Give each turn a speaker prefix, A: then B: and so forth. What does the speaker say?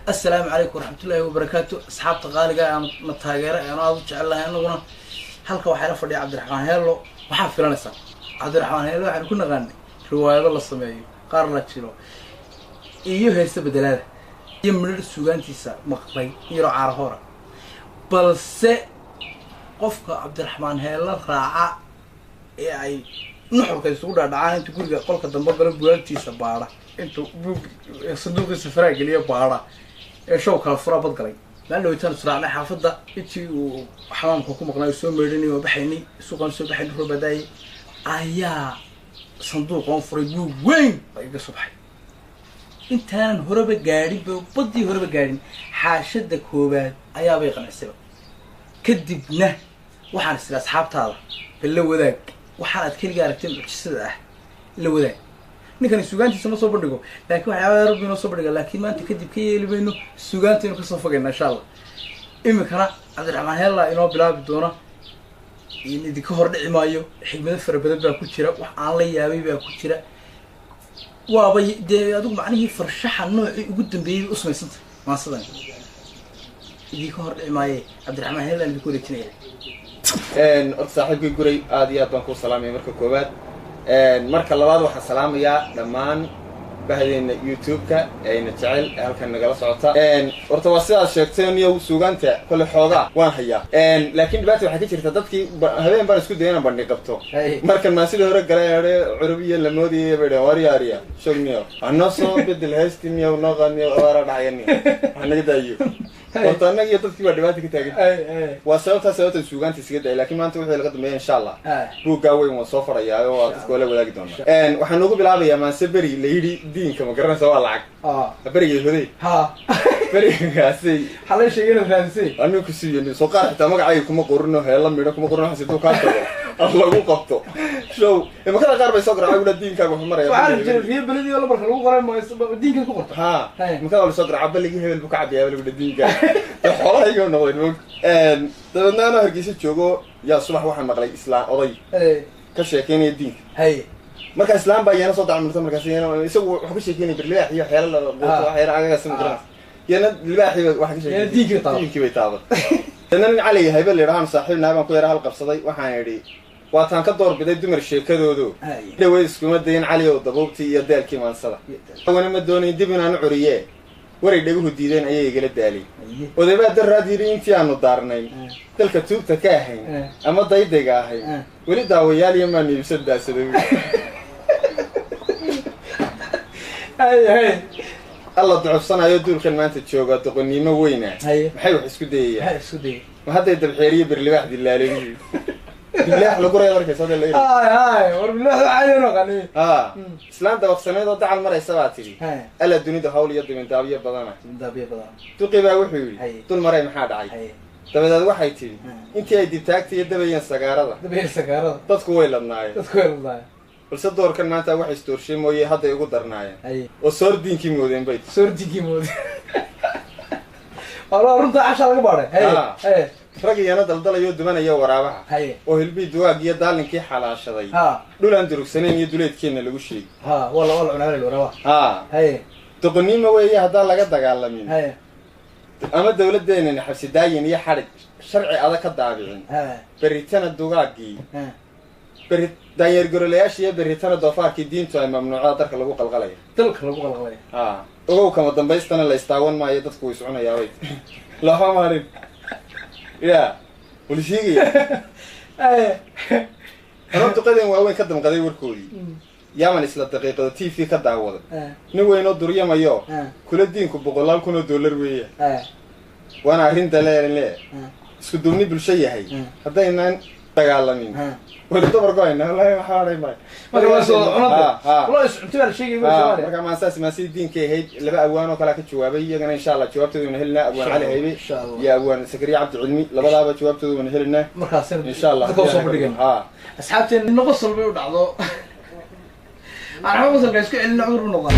A: السلام عليكم ورحمة الله وبركاته. أصحاب تقاليقا أنا متاجرة أنا أضو جعلها أنغنا halka waxa la fadhiya Cabdiraxmaan Heelo waxa filanaysa Cabdiraxmaan Heelo waxaan ku naqaanay riwaayado la sameeyo qaar la jiro iyo heesta bedelaada iyo midho suugaantiisa maqlay iyo caarahora balse qofka Cabdiraxmaan Heelo raaca ee ay nuxurka isugu dhaadhacaan inta guriga qolka dambe galan buugaagtiisa baara inta sanduuqiisa faraha geliya baara ee show kala fura bad galay لأنه يتم صراعنا حافظة إتي وحمامكم كم قناة يسوون مردني وبحيني سوق نسوي بحين هو بداي أيا صندوق عنفري وين بيجي صباحي أنت هرب الجاري بدي هرب الجاري حاشدك هو بعد أيا بيقنع السبب كدبنا وحنا سلا أصحاب هذا اللي وذاك وحنا كل جارك تم تشسده اللي وذاك نكان السوقان تسمى صبرناكو لكن وحنا ربي نصبرنا لكن ما أنت كدب كي اللي بينه السوقان تنو كصفقنا إن شاء الله إما كنا Cabdiraxmaan Heelo inoo bilaabi doona in idinka hor dhici maayo xigmado fara badan baa ku jira wax aan la yaabay baa ku jira waaba adigu macnaheedu farshaxa nooci ugu dambeeyay u sameysantay maasadan idinka hor dhici maayo Cabdiraxmaan Heelo idinku wareejinaya
B: saaxiibkii guray aad iyo aad baan ku salaamay marka koobaad marka labaad waxaan salaamayaa dhammaan bahdeena YouTube-ka ayna jecel halkan nagala socota horta waa sidaad sheegteen iyo suugaanta kale xoogaa waan hayaa laakiin dhibaato waxa ka jirta dadkii habeen baan isku dayana bandhig qabto markan ma sidoo hore galay Carabiya la moodiyay bay wariyaariya shogniyo anna soo bedel haystimiyo noqoniyo wara dhacayni anaga daayo horta anaga iyo dadkii waa dhibaato ka taagan waa sababta suugaanta iska day laakiin maanta wixii laga dambeeyay insha Allah buuga weyn waa soo farayaa oo dadku wala wadaagi doonaa waxaan ugu bilaabayaa maasabari leeydi diinka ma garanaysaa waa lacag bariga hoday barigaasi
A: xalay sheegana raadisay
B: anigu ku siiyay soo qaadta magacayga kuma qorno heela midho kuma qorno xasidoo ka tago lagu qabto show ma kala qaar bay soo garacay wada diinkaaga wuxuu maraya
A: waxaan jiray riyo baladi wala barka lagu qoray ma diinka ku qorto
B: ma kala soo garacay baligi hebel bu ka cabiyaa wala diinka xoolaha noqday dadana hargeysa joogo yaa subax waxaan maqlay islaan oday ka sheekeynaya diinka marka islaam baa yana soo dacmurta markaas isagu wuxuu ka sheekeynay birlaax iyo xeelada qoto xeera agaga samgram yana libaaxi waxa ka sheekeynay diinki bay taabad tanan cali hayba leerahan saaxiibna baan ku yaraa hal qabsaday waxaan yiri waa taan ka door biday dumar sheekadoodu dhaweey iskuma dayn cali oo daboobti iyo daalkii maansada wana ma doonayn dib inaan curiye waray dhaguhu diideen ayay igala daalay odayba daraadiri intii aanu daarnay dalka tuugta ka ahayn ama daydayga ahayn wali daawayaal iyo ma niibsad daasaday الله ضعفنا يا دول كان ما أنت تشوفه تقولني ما وينه محيو حسكو دي ما هذا الدبحيرية برلي واحد اللي عليه بالله لو قرأ يورك صدق اللي
A: هاي والله عينه غني
B: إسلام ده وقسمه ده تعال مرة سبعتي ألا الدنيا ده حول يد من دابية بدانا تقيبه وحوي طول مرة محاد عاي طب هذا واحد تي أنت هاي دبتاكتي يد بين السجارة
A: بين السجارة
B: تذكوي للناي
A: تذكوي للناي
B: والصدور كان معناتها واحد استورشي مويه هذا يقول درنايا وصور دين كي مودين بيت
A: صور دين كي مودين والله رنت 10 غباره هي
B: رجي أنا دلدل يود من أيه ورابها وهالبي دواق يدالن كي حلاشة ذي دول عندك سنين يدولت كين اللي وشي
A: والله أنا اللي وراه هي
B: تقولني ما وياه هذا لا قد قال مين أما الدولة دين حبس داين يحرق شرعي هذا كدابين بريتنا الدواقي بريت داير قرلياش يا بريتنا ضفاك الدين تو ممنوعات ترك لو قلقليه
A: تلك لو قلقليه
B: oo kama dambaystana la istaawan maayo dadku way soconayaan way la xamaarin ya walishiga anoo qadeen waaweyn ka damqaday warkoodii yaman isla daqiiqada TV ka daawada nin weyn oo duriyamayo kula diinku $100,000 weeye wana arin daleelay isku duubni bulsho yahay hadaynan dagaalamin ولا تبرق عينه والله ما حاري ما والله أنت ولا شيء يقول سؤال مركب مع أساس ما سيدين كي هيد اللي بقى أبوانه كلا كتشوابي يجنا إن شاء الله جوابته من هلنا أبوان على هيبي يا أبوان سكري عبد العلمي لبلا بجوابته من هلنا إن شاء الله
A: أصحابتي نقص البيوت عضو أنا ما وصل كيسك إلا عمر ونقص